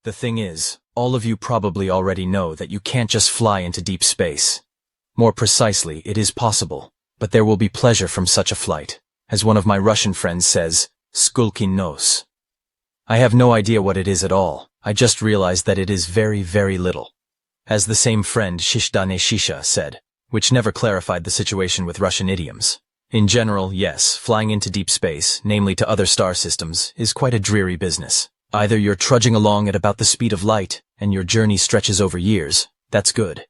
The thing is, all of you probably already know that you can't just fly into deep space. More precisely, it is possible, but there will be pleasure from such a flight. As one of my Russian friends says, skulkin nos. I have no idea what it is at all, I just realized that it is very, very little. As the same friend Shishdane Shisha said, which never clarified the situation with Russian idioms. In general, yes, flying into deep space, namely to other star systems, is quite a dreary business. Either you're trudging along at about the speed of light, and your journey stretches over years, that's good.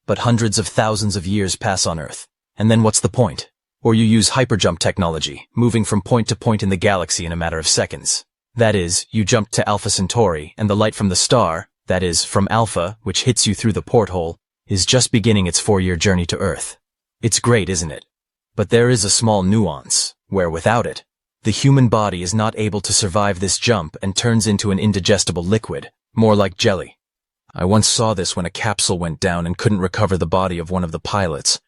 But hundreds of thousands of years pass on Earth, and then what's the point? Or you use hyperjump technology, moving from point to point in the galaxy in a matter of seconds. That is, you jump to Alpha Centauri, and the light from the star, that is, from Alpha, which hits you through the porthole, is just beginning its 4-year journey to Earth. It's great, isn't it? But there is a small nuance, where without it, the human body is not able to survive this jump and turns into an indigestible liquid, more like jelly. I once saw this when a capsule went down and couldn't recover the body of one of the pilots.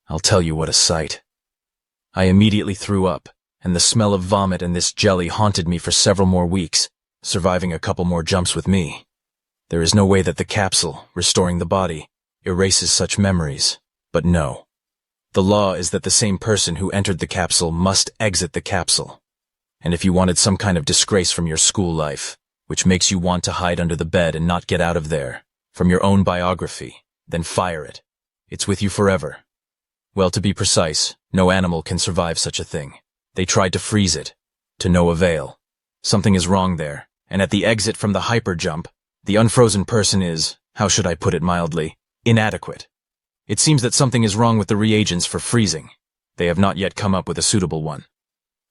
I'll tell you what a sight. I immediately threw up, and the smell of vomit and this jelly haunted me for several more weeks, surviving a couple more jumps with me. There is no way that the capsule, restoring the body, erases such memories, but no. The law is that the same person who entered the capsule must exit the capsule. And if you wanted some kind of disgrace from your school life, which makes you want to hide under the bed and not get out of there, from your own biography, then fire it. It's with you forever. Well, to be precise, no animal can survive such a thing. They tried to freeze it, to no avail. Something is wrong there, and at the exit from the hyperjump, the unfrozen person is, how should I put it mildly, inadequate. It seems that something is wrong with the reagents for freezing. They have not yet come up with a suitable one.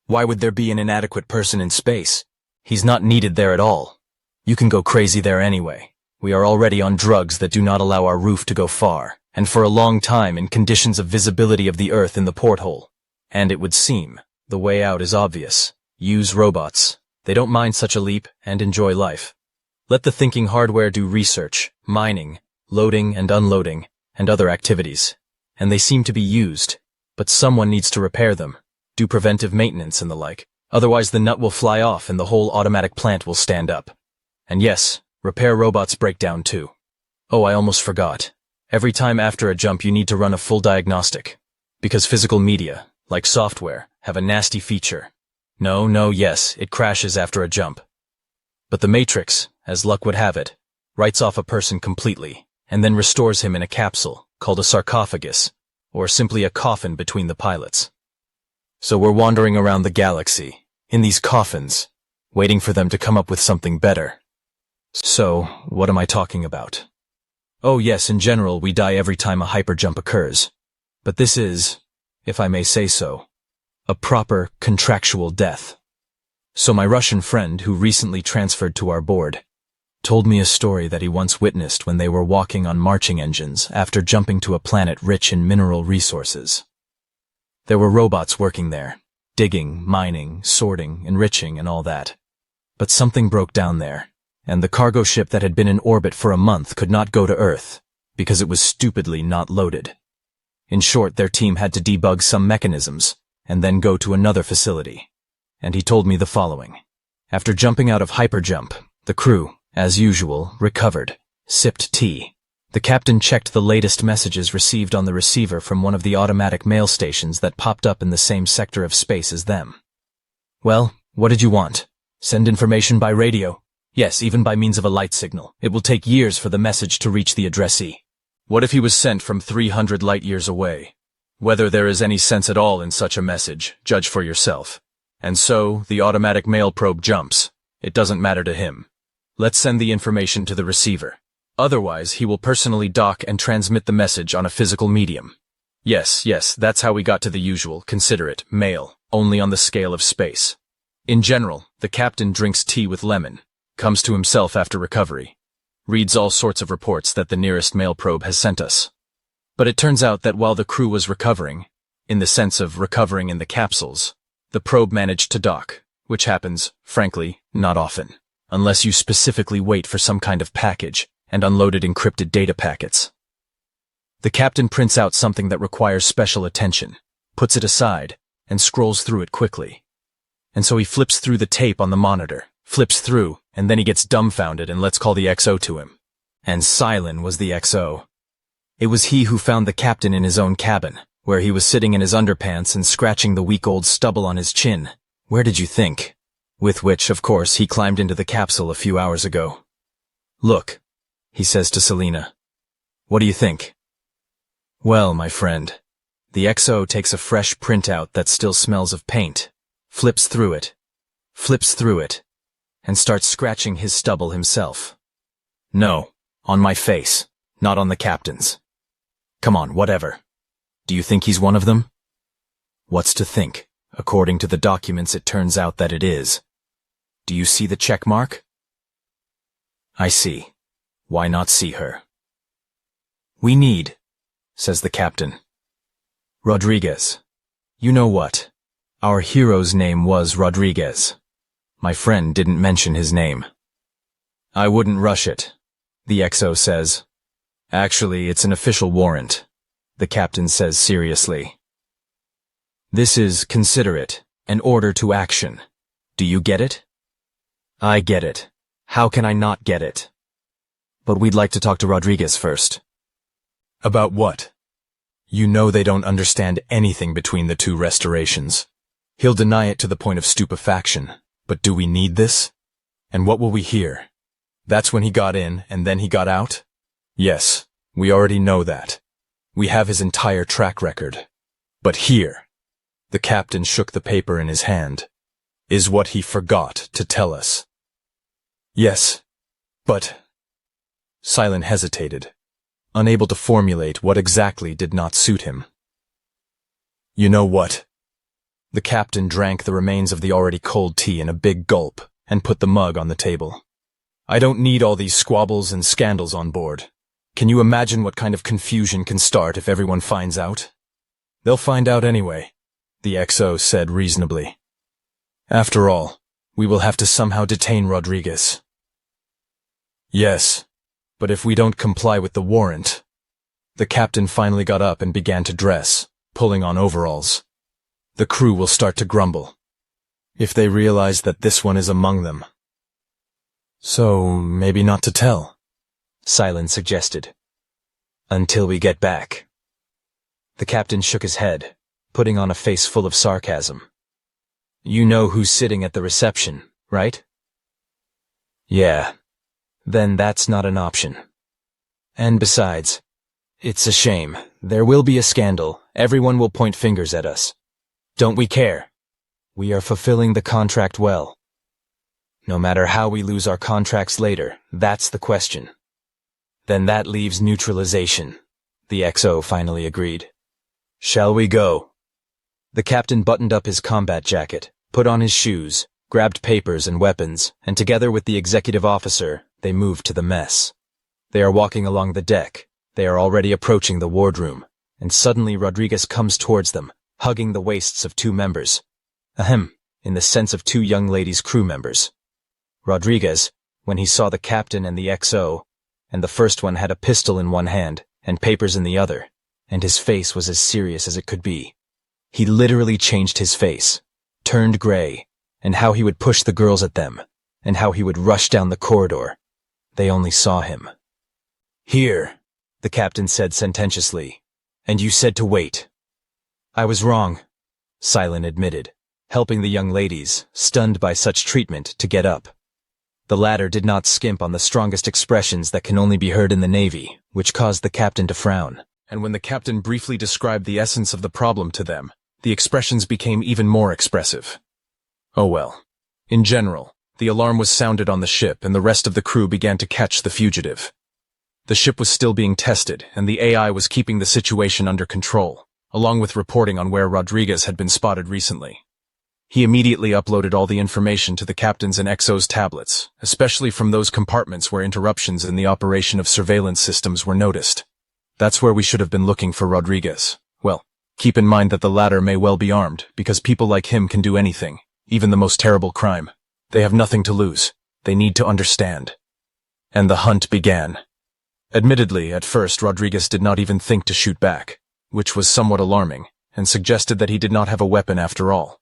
Why would there be an inadequate person in space? He's not needed there at all. You can go crazy there anyway. We are already on drugs that do not allow our roof to go far, and for a long time in conditions of visibility of the Earth in the porthole. And it would seem, the way out is obvious. Use robots. They don't mind such a leap and enjoy life. Let the thinking hardware do research, mining, loading and unloading, and other activities. And they seem to be used, but someone needs to repair them, do preventive maintenance and the like. Otherwise the nut will fly off and the whole automatic plant will stand up. And yes, repair robots break down too. Oh, I almost forgot. Every time after a jump you need to run a full diagnostic. Because physical media, like software, have a nasty feature. Yes, it crashes after a jump. But the Matrix, as luck would have it, writes off a person completely, and then restores him in a capsule, called a sarcophagus, or simply a coffin between the pilots. So we're wandering around the galaxy, in these coffins, waiting for them to come up with something better. So, what am I talking about? Oh yes, in general we die every time a hyperjump occurs. But this is, if I may say so, a proper contractual death. So my Russian friend, who recently transferred to our board, told me a story that he once witnessed when they were walking on marching engines after jumping to a planet rich in mineral resources. There were robots working there, digging, mining, sorting, enriching, and all that. But something broke down there, and the cargo ship that had been in orbit for a month could not go to Earth, because it was stupidly not loaded. In short, their team had to debug some mechanisms, and then go to another facility. And he told me the following. After jumping out of hyperjump, the crew, as usual, recovered, sipped tea. The captain checked the latest messages received on the receiver from one of the automatic mail stations that popped up in the same sector of space as them. Well, what did you want? Send information by radio? Yes, even by means of a light signal. It will take years for the message to reach the addressee. What if he was sent from 300 light-years away? Whether there is any sense at all in such a message, judge for yourself. And so, the automatic mail probe jumps. It doesn't matter to him. Let's send the information to the receiver. Otherwise, he will personally dock and transmit the message on a physical medium. Yes, that's how we got to the usual, consider it, mail, only on the scale of space. In general, the captain drinks tea with lemon, comes to himself after recovery, reads all sorts of reports that the nearest mail probe has sent us. But it turns out that while the crew was recovering, in the sense of recovering in the capsules, the probe managed to dock, which happens, frankly, not often, unless you specifically wait for some kind of package and unloaded encrypted data packets. The captain prints out something that requires special attention, puts it aside, and scrolls through it quickly. And so he flips through the tape on the monitor, flips through, and then he gets dumbfounded and let's call the XO to him. And Silent was the XO. It was he who found the captain in his own cabin, where he was sitting in his underpants and scratching the week-old stubble on his chin. Where did you think? With which, of course, he climbed into the capsule a few hours ago. Look, he says to Selena. What do you think? Well, my friend, the XO takes a fresh printout that still smells of paint, flips through it, and starts scratching his stubble himself. No, on my face, not on the captain's. Come on, whatever. Do you think he's one of them? What's to think? According to the documents, it turns out that it is. Do you see the check mark? I see. Why not see her? We need, says the captain. Rodriguez. You know what? Our hero's name was Rodriguez. My friend didn't mention his name. I wouldn't rush it, the XO says. Actually, it's an official warrant, the captain says seriously. This is, consider it, an order to action. Do you get it? I get it. How can I not get it? But we'd like to talk to Rodriguez first. About what? You know they don't understand anything between the two restorations. He'll deny it to the point of stupefaction. But do we need this? And what will we hear? That's when he got in and then he got out? Yes, we already know that. We have his entire track record. But here, the captain shook the paper in his hand, is what he forgot to tell us. Yes, but... Silent hesitated, unable to formulate what exactly did not suit him. You know what? The captain drank the remains of the already cold tea in a big gulp and put the mug on the table. I don't need all these squabbles and scandals on board. Can you imagine what kind of confusion can start if everyone finds out? They'll find out anyway, the XO said reasonably. After all, we will have to somehow detain Rodriguez. Yes, but if we don't comply with the warrant... The captain finally got up and began to dress, pulling on overalls. The crew will start to grumble, if they realize that this one is among them. So, maybe not to tell, Silent suggested. Until we get back. The captain shook his head, putting on a face full of sarcasm. You know who's sitting at the reception, right? Yeah. Then that's not an option. And besides, it's a shame. There will be a scandal. Everyone will point fingers at us. Don't we care? We are fulfilling the contract well. No matter how we lose our contracts later, that's the question. Then that leaves neutralization, the XO finally agreed. Shall we go? The captain buttoned up his combat jacket, put on his shoes, grabbed papers and weapons, and together with the executive officer, they moved to the mess. They are walking along the deck. They are already approaching the wardroom, and suddenly Rodriguez comes towards them, hugging the waists of two members. In the sense of two young ladies' crew members. Rodriguez, when he saw the captain and the XO, and the first one had a pistol in one hand and papers in the other, and his face was as serious as it could be. He literally changed his face, turned gray, and how he would push the girls at them, and how he would rush down the corridor. They only saw him. Here, the captain said sententiously, and you said to wait. I was wrong, Silent admitted, helping the young ladies, stunned by such treatment, to get up. The latter did not skimp on the strongest expressions that can only be heard in the Navy, which caused the captain to frown. And when the captain briefly described the essence of the problem to them, the expressions became even more expressive. Oh well. In general, the alarm was sounded on the ship and the rest of the crew began to catch the fugitive. The ship was still being tested and the AI was keeping the situation under control, along with reporting on where Rodriguez had been spotted recently. He immediately uploaded all the information to the captain's and XO's tablets, especially from those compartments where interruptions in the operation of surveillance systems were noticed. That's where we should have been looking for Rodriguez. Well, keep in mind that the latter may well be armed, because people like him can do anything, even the most terrible crime. They have nothing to lose. They need to understand. And the hunt began. Admittedly, at first Rodriguez did not even think to shoot back, which was somewhat alarming, and suggested that he did not have a weapon after all.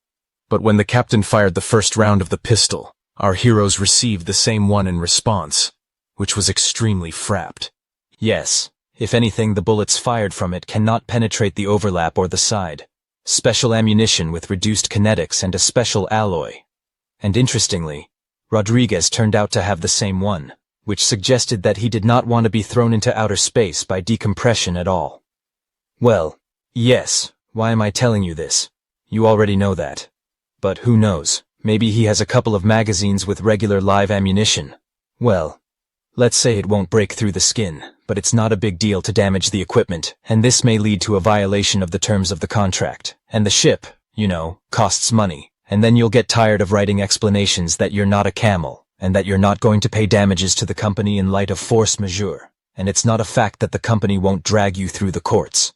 But when the captain fired the first round of the pistol, Our heroes received the same one in response, which was extremely frapped. Yes, if anything, the bullets fired from it cannot penetrate the overlap or the side. Special ammunition with reduced kinetics and a special alloy. And interestingly, Rodriguez turned out to have the same one, which suggested that he did not want to be thrown into outer space by decompression at all. Well, yes, why am I telling you this? You already know that. But who knows, maybe he has a couple of magazines with regular live ammunition. Well, let's say it won't break through the skin, but it's not a big deal to damage the equipment, and this may lead to a violation of the terms of the contract. And the ship, you know, costs money, and then you'll get tired of writing explanations that you're not a camel, and that you're not going to pay damages to the company in light of force majeure, and it's not a fact that the company won't drag you through the courts.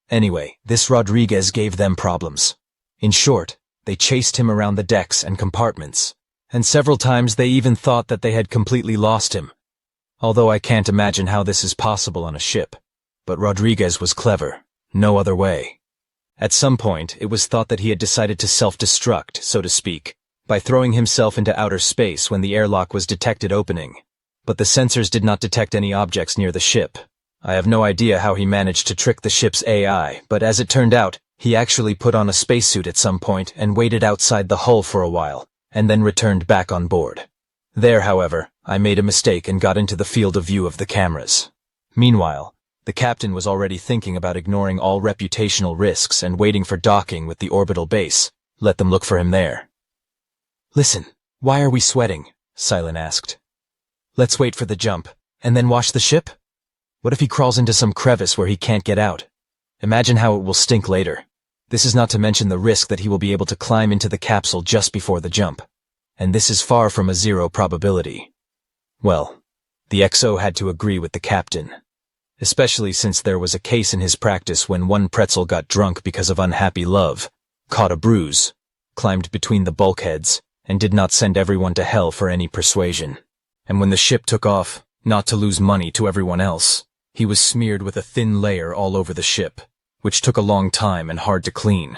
Anyway, this Rodriguez gave them problems. In short, they chased him around the decks and compartments, and several times they even thought that they had completely lost him. Although I can't imagine how this is possible on a ship. But Rodriguez was clever, no other way. At some point, it was thought that he had decided to self-destruct, so to speak, by throwing himself into outer space when the airlock was detected opening. But the sensors did not detect any objects near the ship. I have no idea how he managed to trick the ship's AI, but as it turned out, he actually put on a spacesuit at some point and waited outside the hull for a while, and then returned back on board. There, however, I made a mistake and got into the field of view of the cameras. Meanwhile, the captain was already thinking about ignoring all reputational risks and waiting for docking with the orbital base. Let them look for him there. Listen, why are we sweating? Silent asked. Let's wait for the jump, and then wash the ship? What if he crawls into some crevice where he can't get out? Imagine how it will stink later. This is not to mention the risk that he will be able to climb into the capsule just before the jump. And this is far from a zero probability. Well, the XO had to agree with the captain. Especially since there was a case in his practice when one pretzel got drunk because of unhappy love, caught a bruise, climbed between the bulkheads, and did not send everyone to hell for any persuasion. And when the ship took off, not to lose money to everyone else, he was smeared with a thin layer all over the ship, which took a long time and hard to clean.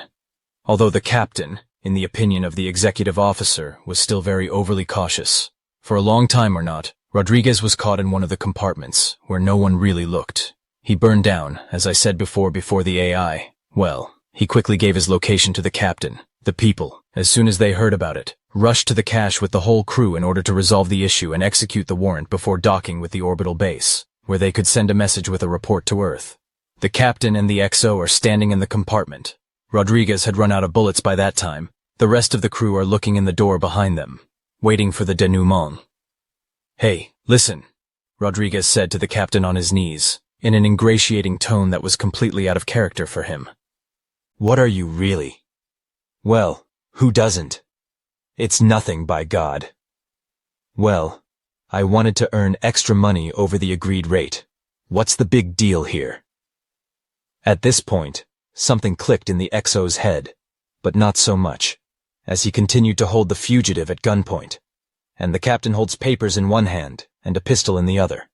Although the captain, in the opinion of the executive officer, was still very overly cautious. For a long time or not, Rodriguez was caught in one of the compartments, where no one really looked. He burned down, as I said before the AI. Well, he quickly gave his location to the captain. The people, as soon as they heard about it, rushed to the cache with the whole crew in order to resolve the issue and execute the warrant before docking with the orbital base, where they could send a message with a report to Earth. The captain and the XO are standing in the compartment. Rodriguez had run out of bullets by that time. The rest of the crew are looking in the door behind them, waiting for the denouement. Hey, listen, Rodriguez said to the captain on his knees, in an ingratiating tone that was completely out of character for him. What are you really? Well, who doesn't? It's nothing, by God. Well, I wanted to earn extra money over the agreed rate. What's the big deal here? At this point, something clicked in the XO's head, but not so much, as he continued to hold the fugitive at gunpoint, and the captain holds papers in one hand and a pistol in the other.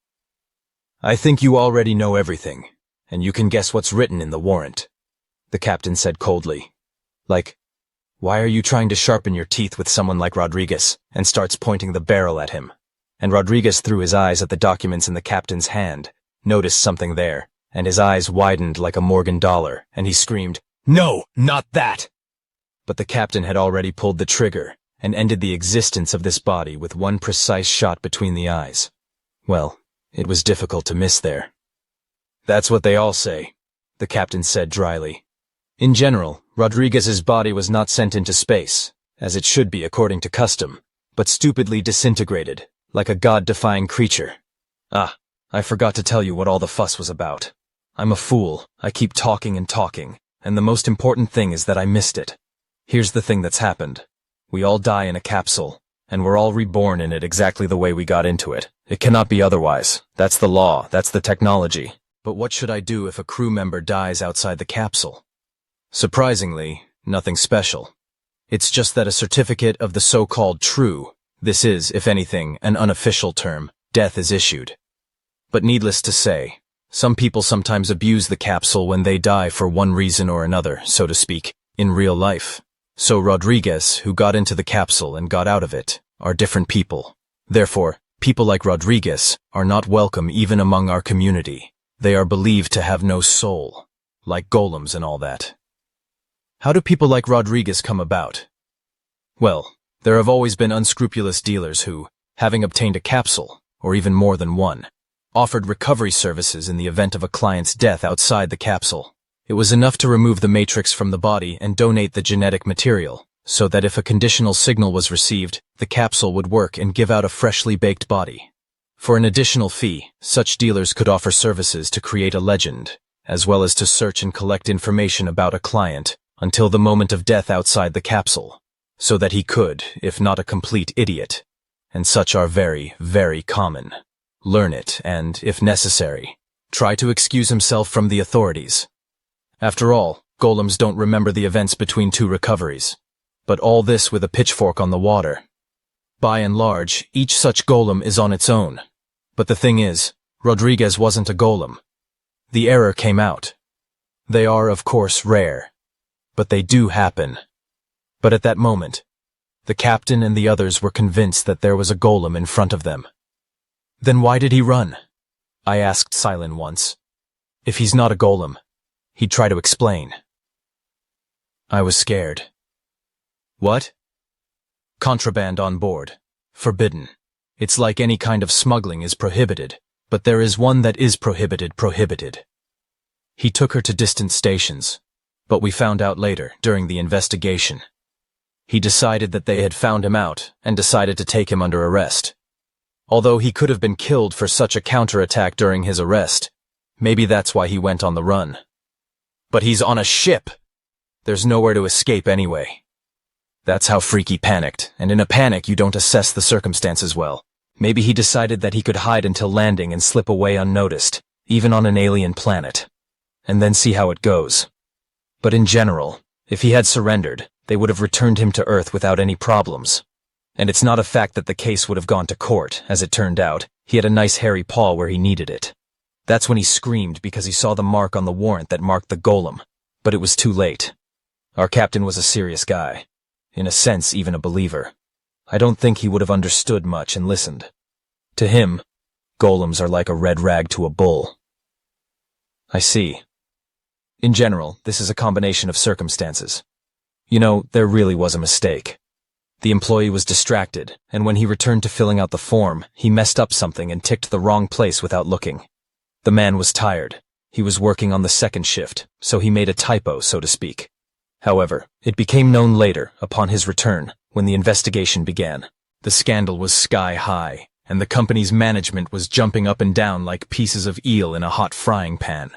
I think you already know everything, and you can guess what's written in the warrant, the captain said coldly. Like, why are you trying to sharpen your teeth with someone like Rodriguez? And starts pointing the barrel at him. And Rodriguez threw his eyes at the documents in the captain's hand, noticed something there, and his eyes widened like a Morgan dollar, and he screamed, "No, not that!" But the captain had already pulled the trigger, and ended the existence of this body with one precise shot between the eyes. Well, it was difficult to miss there. That's what they all say, the captain said dryly. In general, Rodriguez's body was not sent into space, as it should be according to custom, but stupidly disintegrated, like a god-defying creature. Ah, I forgot to tell you what all the fuss was about. I'm a fool, I keep talking and talking, and the most important thing is that I missed it. Here's the thing that's happened. We all die in a capsule, and we're all reborn in it exactly the way we got into it. It cannot be otherwise. That's the law, that's the technology. But what should I do if a crew member dies outside the capsule? Surprisingly, nothing special. It's just that a certificate of the so-called true, this is, if anything, an unofficial term, death is issued. But needless to say, some people sometimes abuse the capsule when they die for one reason or another, so to speak, in real life. So Rodriguez, who got into the capsule and got out of it, are different people. Therefore, people like Rodriguez are not welcome even among our community. They are believed to have no soul, like golems and all that. How do people like Rodriguez come about? Well, there have always been unscrupulous dealers who, having obtained a capsule, or even more than one, offered recovery services in the event of a client's death outside the capsule. It was enough to remove the matrix from the body and donate the genetic material, so that if a conditional signal was received, the capsule would work and give out a freshly baked body. For an additional fee, such dealers could offer services to create a legend, as well as to search and collect information about a client until the moment of death outside the capsule, so that he could, if not a complete idiot, and such are very, very common, learn it and, if necessary, try to excuse himself from the authorities. After all, golems don't remember the events between two recoveries, but all this with a pitchfork on the water. By and large, each such golem is on its own. But the thing is, Rodriguez wasn't a golem. The error came out. They are, of course, rare, but they do happen. But at that moment, the captain and the others were convinced that there was a golem in front of them. Then why did he run? I asked Silent once. If he's not a golem, he'd try to explain. I was scared. What? Contraband on board. Forbidden. It's like any kind of smuggling is prohibited, but there is one that is prohibited. He took her to distant stations, but we found out later, during the investigation. He decided that they had found him out and decided to take him under arrest. Although he could have been killed for such a counterattack during his arrest, maybe that's why he went on the run. But he's on a ship! There's nowhere to escape anyway. That's how Freaky panicked, and in a panic you don't assess the circumstances well. Maybe he decided that he could hide until landing and slip away unnoticed, even on an alien planet, and then see how it goes. But in general, if he had surrendered, they would have returned him to Earth without any problems. And it's not a fact that the case would have gone to court, as it turned out. He had a nice hairy paw where he needed it. That's when he screamed because he saw the mark on the warrant that marked the golem, but it was too late. Our captain was a serious guy. In a sense, even a believer. I don't think he would have understood much and listened. To him, golems are like a red rag to a bull. I see. In general, this is a combination of circumstances. You know, there really was a mistake. The employee was distracted, and when he returned to filling out the form, he messed up something and ticked the wrong place without looking. The man was tired. He was working on the second shift, so he made a typo, so to speak. However, it became known later, upon his return, when the investigation began. The scandal was sky high, and the company's management was jumping up and down like pieces of eel in a hot frying pan.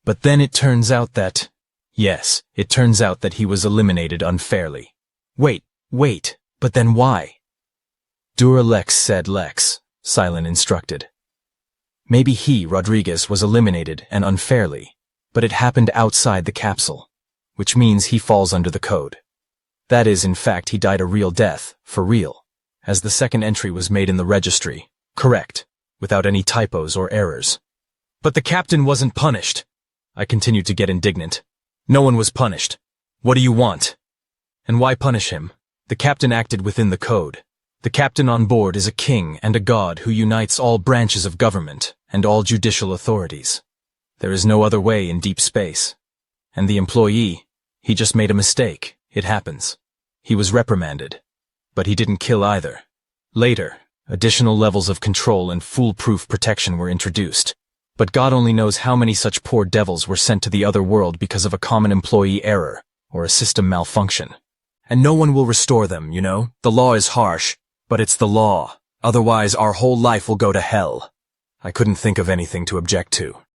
But then it turns out that... Yes, it turns out that he was eliminated unfairly. Wait, but then why? Dura lex sed lex, Silent instructed. Maybe he, Rodriguez, was eliminated and unfairly, but it happened outside the capsule, which means he falls under the code. That is, in fact, he died a real death, for real, as the second entry was made in the registry, correct, without any typos or errors. But the captain wasn't punished. I continued to get indignant. No one was punished. What do you want? And why punish him? The captain acted within the code. The captain on board is a king and a god who unites all branches of government and all judicial authorities. There is no other way in deep space. And the employee, he just made a mistake. It happens. He was reprimanded. But he didn't kill either. Later, additional levels of control and foolproof protection were introduced. But God only knows how many such poor devils were sent to the other world because of a common employee error or a system malfunction. And no one will restore them, you know? The law is harsh, but it's the law. Otherwise, our whole life will go to hell. I couldn't think of anything to object to.